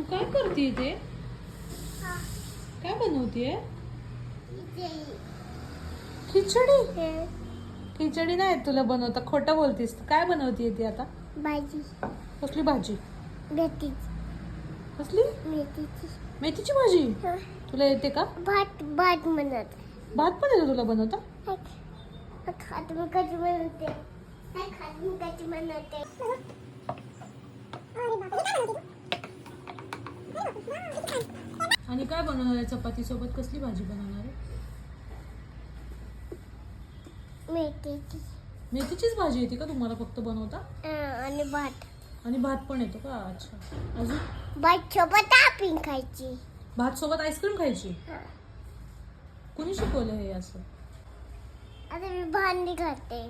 तू काय करते ते? काय बनवतीये? खिचडी. खिचडी नाही तुला बनवता, खोटं बोलतीस. तू काय बनवतीये ती आता? भाजी. कसली भाजी? मेथीची. कसली? मेथीची. मेथीची भाजी. तुला येते का? भात भात म्हणत. भात पण येतो तुला बनवता? खात मी कधी बनवते. खात मी कधी बनवते. आणि काय बनवणार आहे चपाती सोबत? कसली भाजी बनवणार आहे? मेथीची. मेथीचीच भाजी येते का तुम्हाला फक्त बनवता? आणि भात. आणि भात पण येतो का? अच्छा. अजून? भात सोबत आईस्क्रीम खायची. भात सोबत आईस्क्रीम खायची? कुणी शिकवलं हे असं? आता मी भांडी घालते.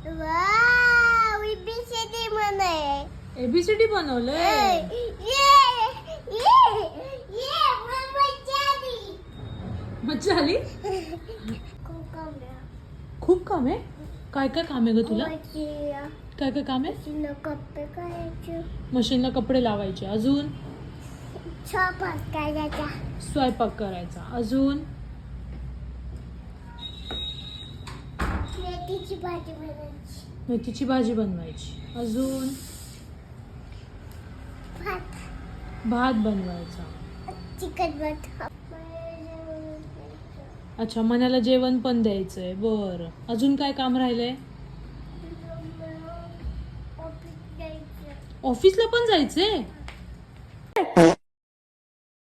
वाव, ABCD म्हणे. ABCD बनवलंय? मज्जा आली? खूप काम आहे? काय काय काम आहे ग तुला? काय काय काम आहे? कपडे करायचे. मशीनला कपडे लावायचे. अजून? स्वयंपाक करायचा. स्वयंपाक करायचा. अजून? मेथीची भाजी बनायची. मेथीची भाजी बनवायची. अजून? भात. भात बनवायचा. चिकन भात. अच्छा, मनाला जेवण पण द्यायचंय. बरं. अजून काय काम राहिलंय? ऑफिसला पण जायचंय?